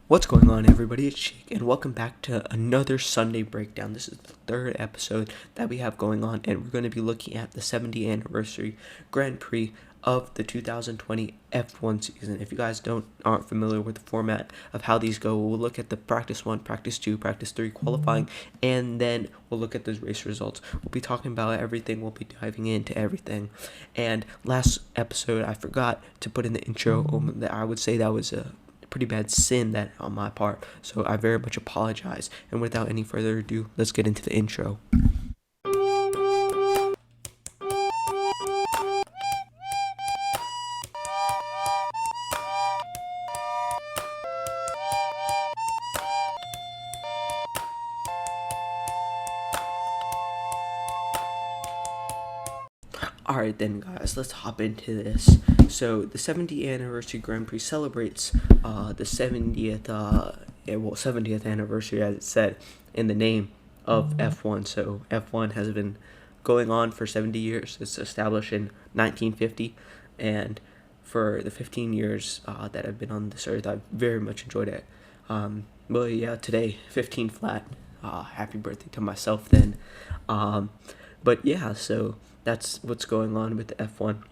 What's going on, everybody? It's Jake, and welcome back to another Sunday breakdown. This is the third episode that we have going on, and we're going to be looking at the 70th Anniversary Grand Prix of the 2020 F1 season. If you guys aren't familiar with the format of how these go, we'll look at the practice 1, practice 2, practice 3 qualifying, and then we'll look at those race results. We'll be talking about everything. We'll be diving into everything. And last episode, I forgot to put in the intro. I would say that was a pretty bad sin that on my part, so I very much apologize. And without any further ado, let's get into the intro. Alright then, guys, let's hop into this. So the 70th Anniversary Grand Prix celebrates the 70th anniversary, as it said in the name of F1. So F1 has been going on for 70 years. It's established in 1950, and for the 15 years that I've been on this earth, I've very much enjoyed it. Well, yeah, today, 15 flat. Happy birthday to myself then. But yeah, so that's what's going on with the F1.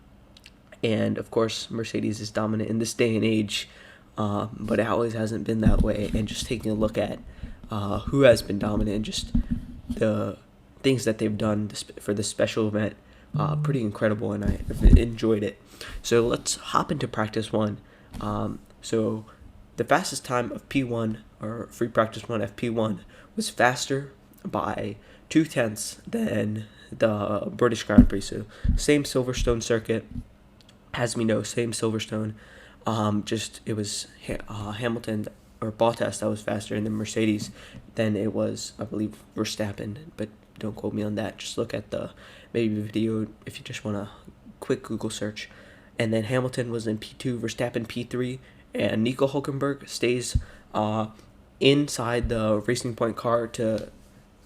And of course, Mercedes is dominant in this day and age, but it always hasn't been that way. And just taking a look at who has been dominant and just the things that they've done for this special event, pretty incredible, and I've enjoyed it. So let's hop into practice 1. So the fastest time of P1, or free practice 1 FP1, was faster by 0.2 than the British Grand Prix. So same Silverstone circuit, as we know, same Silverstone. Just it was Hamilton or Bottas that was faster, and then Mercedes. Then it was, I believe, Verstappen, but don't quote me on that. Just look at the maybe video if you just want a quick Google search. And then Hamilton was in P2, Verstappen P3, and Nico Hulkenberg stays inside the Racing Point car to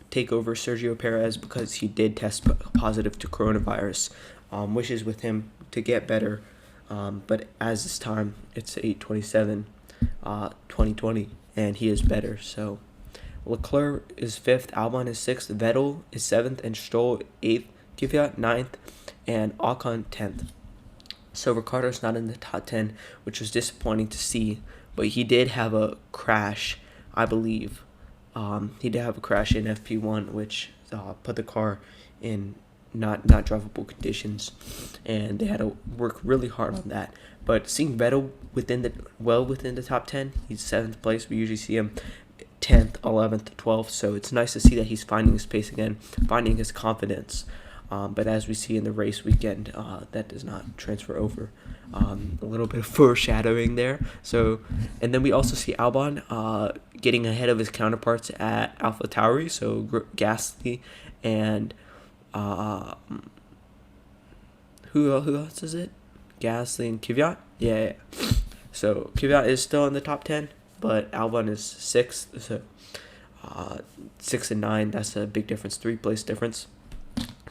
take over Sergio Perez because he did test positive to coronavirus. Wishes with him to get better, but as this time, it's 8/27, 2020, and he is better. So Leclerc is 5th, Albon is 6th, Vettel is 7th, and Stroll 8th, Kvyat 9th, and Ocon 10th. So Ricciardo's not in the top 10, which was disappointing to see, but he did have a crash, I believe. He did have a crash in FP1, which put the car in not drivable conditions, and they had to work really hard on that. But seeing Vettel within the top 10, he's 7th place. We usually see him 10th, 11th, 12th. So it's nice to see that he's finding his pace again, finding his confidence. But as we see in the race weekend, that does not transfer over. A little bit of foreshadowing there. So, and then we also see Albon getting ahead of his counterparts at AlphaTauri. So Gasly and who else is it? Gasly and Kvyat. Yeah. So Kvyat is still in the top 10, but Albon is 6th. So 6 and 9. That's a big difference. 3-place difference.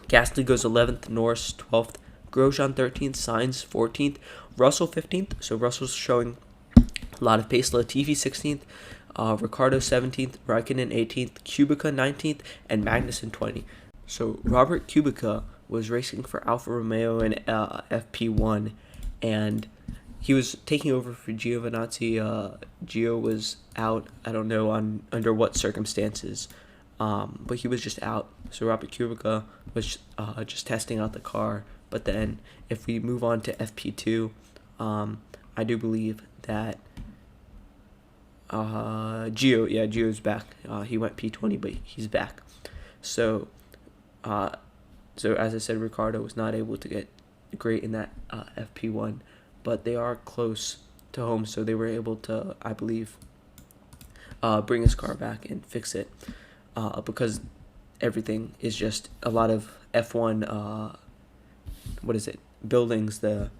Gasly goes 11th, Norris 12th, Grosjean 13th, Sainz 14th, Russell 15th. So Russell's showing a lot of pace. Latifi 16th, Ricciardo 17th, Raikkonen 18th, Kubica 19th, and Magnussen 20th. So Robert Kubica was racing for Alfa Romeo in FP1, and he was taking over for Giovinazzi. Gio was out, I don't know under what circumstances, but he was just out. So Robert Kubica was just testing out the car. But then if we move on to FP2, I do believe that Gio's back. He went P20, but he's back. So as I said, Ricciardo was not able to get great in that FP1, but they are close to home, so they were able to, I believe, bring his car back and fix it, because everything is just a lot of F1, buildings, the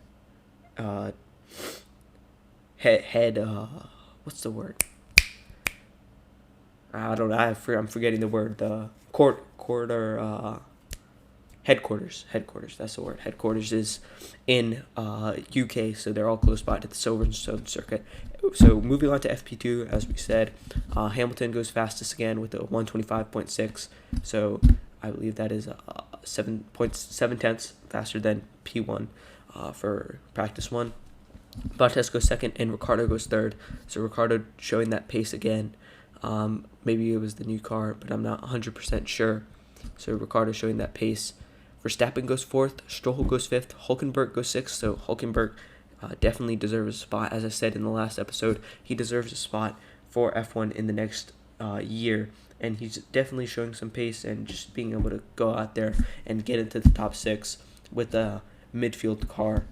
what's the word? I don't know, I'm forgetting the word, the quarter Headquarters, that's the word. Headquarters is in UK, so they're all close by to the Silverstone circuit. So moving on to FP2, as we said, Hamilton goes fastest again with a 125.6. So I believe that is 7.7 tenths faster than P1 for practice one. Bottas goes second and Ricciardo goes third. So Ricciardo showing that pace again. Maybe it was the new car, but I'm not 100% sure. So Ricciardo showing that pace. Verstappen goes fourth, Stroll goes fifth, Hülkenberg goes sixth. So Hülkenberg definitely deserves a spot. As I said in the last episode, he deserves a spot for F1 in the next year. And he's definitely showing some pace and just being able to go out there and get into the top six with a midfield car.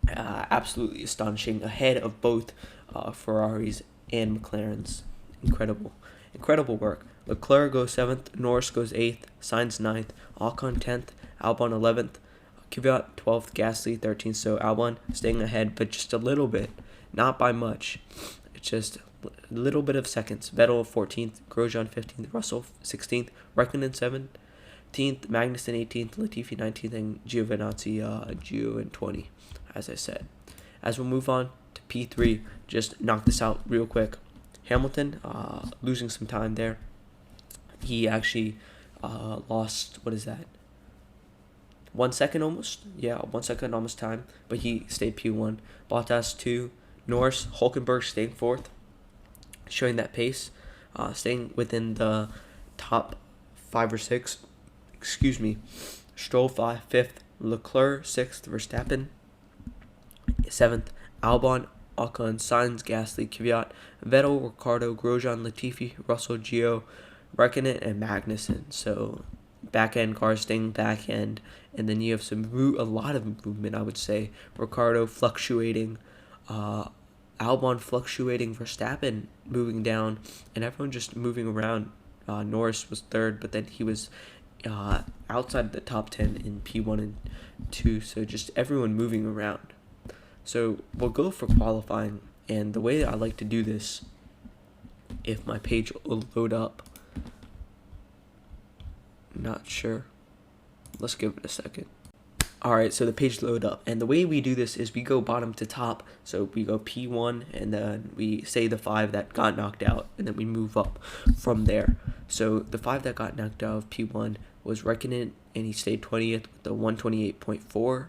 Absolutely astonishing, ahead of both Ferraris and McLarens. Incredible work. Leclerc goes 7th, Norris goes 8th, Sainz 9th, Ocon 10th, Albon 11th, Kvyat 12th, Gasly 13th. So Albon staying ahead, but just a little bit, not by much. It's just a little bit of seconds. Vettel 14th, Grosjean 15th, Russell 16th, Raikkonen 17th, Magnussen 18th, Latifi 19th, and Giovinazzi Gio in 20, as I said. As we move on to P3, just knock this out real quick. Hamilton losing some time there. He actually lost, 1 second almost? Yeah, 1 second almost time, but he stayed P1. Bottas 2, Norris, Hülkenberg staying 4th, showing that pace, staying within the top 5 or 6. Stroll 5th, Leclerc 6th, Verstappen 7th, Albon, Ocon, Sainz, Gasly, Kvyat, Vettel, Ricciardo, Grosjean, Latifi, Russell, Gio, Raikkonen, and Magnussen. So back end cars staying back end, and then you have a lot of movement, I would say. Ricciardo fluctuating, Albon fluctuating, Verstappen moving down, and everyone just moving around. Norris was 3rd, but then he was outside the top 10 in P1 and 2, so just everyone moving around. So we'll go for qualifying, and the way I like to do this, if my page will load up, not sure. Let's give it a second. Alright, so the page load up, and the way we do this is we go bottom to top. So we go P1, and then we say the 5 that got knocked out, and then we move up from there. So the 5 that got knocked out of P1 was Raikkonen, and he stayed 20th with the 128.4.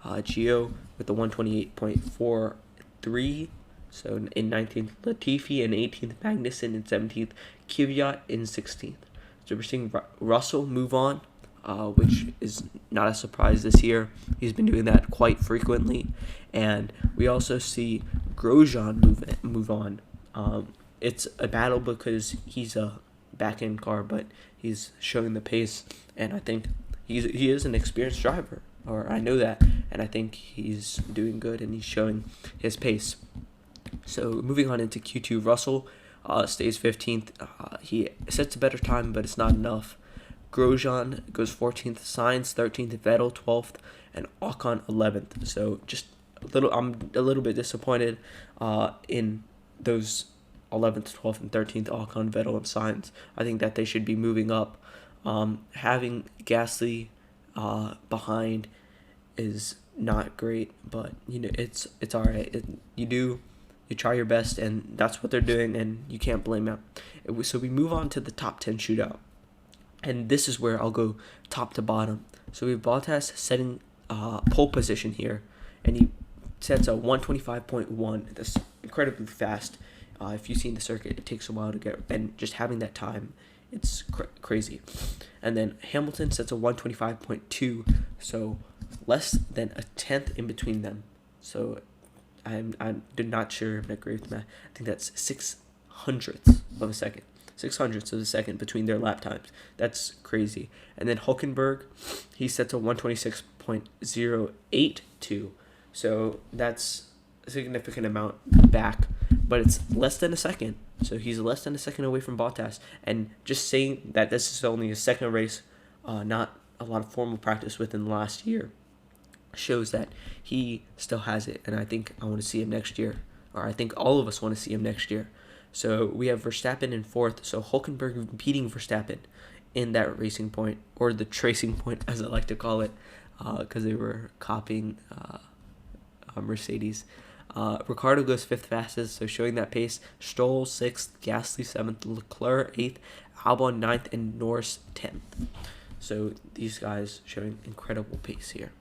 Gio with the 128.43. So in 19th, Latifi in 18th, Magnussen in 17th, Kvyat in 16th. So we're seeing Russell move on, which is not a surprise this year. He's been doing that quite frequently. And we also see Grosjean move on. It's a battle because he's a back-end car, but he's showing the pace. And I think he is an experienced driver, or I know that. And I think he's doing good, and he's showing his pace. So moving on into Q2, Russell stays 15th. He sets a better time, but it's not enough. Grosjean goes 14th, Sainz 13th, Vettel 12th, and Ocon 11th. So just I'm a little bit disappointed in those 11th, 12th, and 13th, Ocon, Vettel, and Sainz. I think that they should be moving up. Having Gasly behind is not great, but it's all right. You try your best, and that's what they're doing, and you can't blame them. So we move on to the top 10 shootout, and this is where I'll go top to bottom. So we have Bottas setting pole position here, and he sets a 125.1. That's incredibly fast. If you've seen the circuit, it takes a while to get, and just having that time, it's crazy. And then Hamilton sets a 125.2, so less than a tenth in between them. So I'm not sure if I agree with that. I think that's 600ths of a second. 600ths of a second between their lap times. That's crazy. And then Hülkenberg, he sets a 126.082. So that's a significant amount back, but it's less than a second. So he's less than a second away from Bottas. And just saying that this is only a second race, not a lot of formal practice within the last year, shows that he still has it. And I think I want to see him next year, or I think all of us want to see him next year. So we have Verstappen in 4th. So Hülkenberg beating Verstappen in that racing point, or the tracing point as I like to call it, because they were copying Mercedes. Ricciardo goes fifth fastest, so showing that pace. Stroll sixth, Gasly seventh, Leclerc eighth, Albon ninth, and Norris 10th. So these guys showing incredible pace here.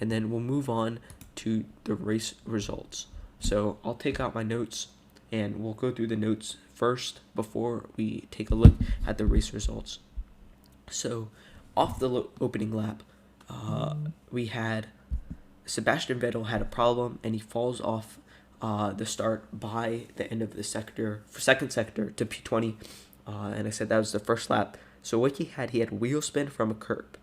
And then we'll move on to the race results. So I'll take out my notes and we'll go through the notes first before we take a look at the race results. So off the opening lap, we had Sebastian Vettel had a problem and he falls off the start by the end of the second sector to P20. And I said that was the first lap. So what he had wheel spin from a curb.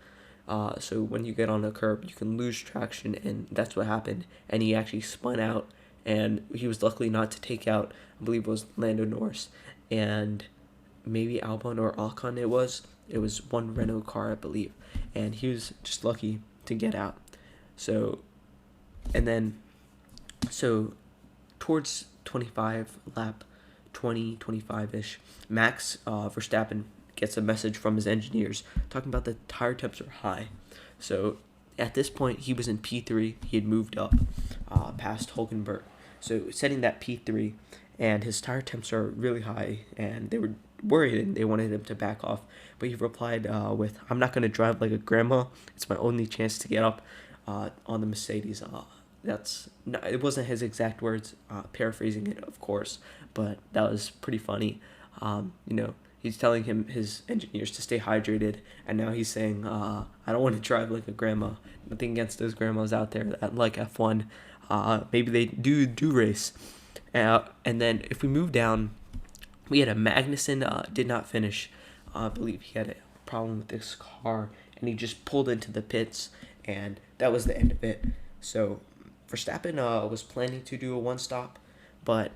So when you get on a curb, you can lose traction, and that's what happened. And he actually spun out, and he was lucky not to take out, I believe it was Lando Norris, and maybe Albon or Ocon it was. It was one Renault car, I believe. And he was just lucky to get out. So towards 25 lap 20, 25-ish, Max Verstappen gets a message from his engineers talking about the tire temps are high. So at this point, he was in P3. He had moved up past Hulkenberg. So setting that P3, and his tire temps are really high, and they were worried and they wanted him to back off. But he replied with, "I'm not going to drive like a grandma. It's my only chance to get up on the Mercedes." It wasn't his exact words, paraphrasing it, of course, but that was pretty funny. He's telling his engineers to stay hydrated, and now he's saying, I don't want to drive like a grandma. Nothing against those grandmas out there that like F1. Maybe they do race. And then if we move down, we had a Magnussen did not finish. I believe he had a problem with this car, and he just pulled into the pits, and that was the end of it. So Verstappen was planning to do a one-stop, but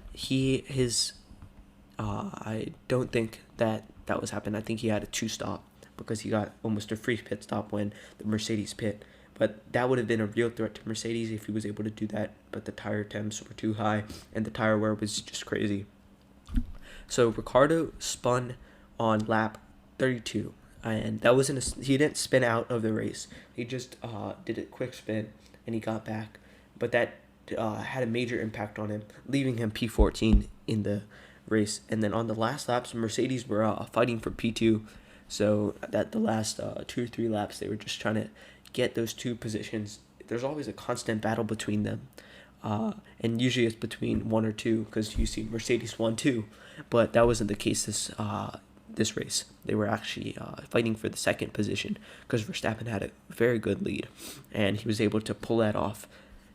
I don't think that was happening. I think he had a two-stop because he got almost a free pit stop when the Mercedes pit. But that would have been a real threat to Mercedes if he was able to do that. But the tire temps were too high and the tire wear was just crazy. So Ricciardo spun on lap 32. And that wasn't he didn't spin out of the race. He just did a quick spin and he got back. But that had a major impact on him, leaving him P14 in the race. And then on the last laps, Mercedes were fighting for P2. So that the last 2 or 3 laps, they were just trying to get those two positions. There's always a constant battle between them. And usually it's between 1 or 2 because you see Mercedes 1-2. But that wasn't the case this race. They were actually fighting for the second position because Verstappen had a very good lead. And he was able to pull that off.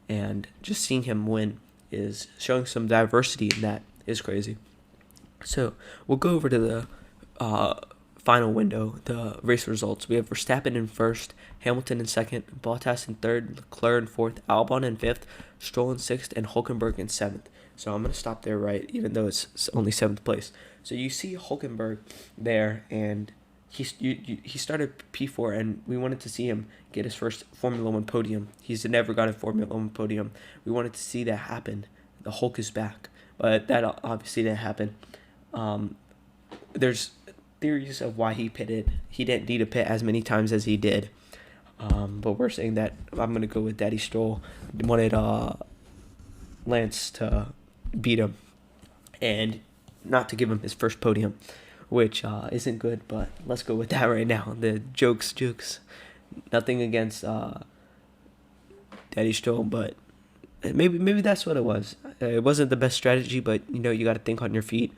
And just seeing him win is showing some diversity in that is crazy. So we'll go over to the final window, the race results. We have Verstappen in first, Hamilton in second, Bottas in third, Leclerc in fourth, Albon in fifth, Stroll in sixth, and Hulkenberg in seventh. So I'm going to stop there, right, even though it's only seventh place. So you see Hulkenberg there, and he started P4, and we wanted to see him get his first Formula 1 podium. He's never got a Formula 1 podium. We wanted to see that happen. The Hulk is back. But that obviously didn't happen. There's theories of why he pitted. He didn't need to pit as many times as he did. But we're saying that I'm going to go with Daddy Stroll. Wanted Lance to beat him and not to give him his first podium, which isn't good, but let's go with that right now. The jokes. Nothing against Daddy Stroll, but maybe that's what it was. It wasn't the best strategy, but you got to think on your feet.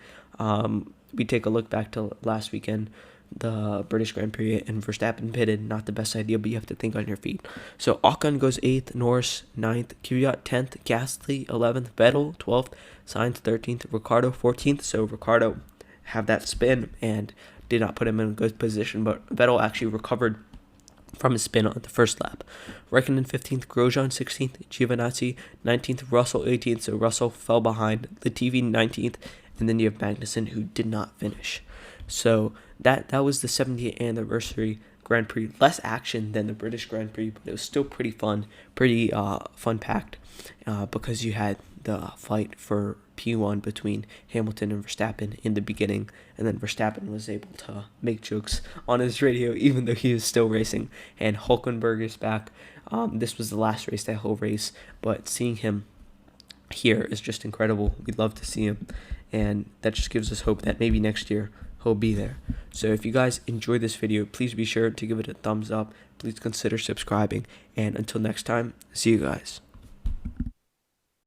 We take a look back to last weekend, the British Grand Prix, and Verstappen pitted. Not the best idea, but you have to think on your feet. So Ocon goes 8th, Norris 9th, Kvyat 10th, Gasly 11th, Vettel 12th, Sainz 13th, Ricciardo 14th. So Ricciardo have that spin and did not put him in a good position, but Vettel actually recovered from his spin on the first lap. Raikkonen 15th, Grosjean 16th, Giovinazzi 19th, Russell 18th, so Russell fell behind, Latifi 19th, and then you have Magnussen, who did not finish. So that was the 70th anniversary Grand Prix. Less action than the British Grand Prix, but it was still pretty fun, pretty fun-packed. because you had the fight for P1 between Hamilton and Verstappen in the beginning, and then Verstappen was able to make jokes on his radio even though he was still racing. And Hulkenberg is back. This was the last race, that whole race, but seeing him here is just incredible. We'd love to see him, and that just gives us hope that maybe next year he'll be there. So if you guys enjoyed this video, please be sure to give it a thumbs up. Please consider subscribing, and until next time, see you guys.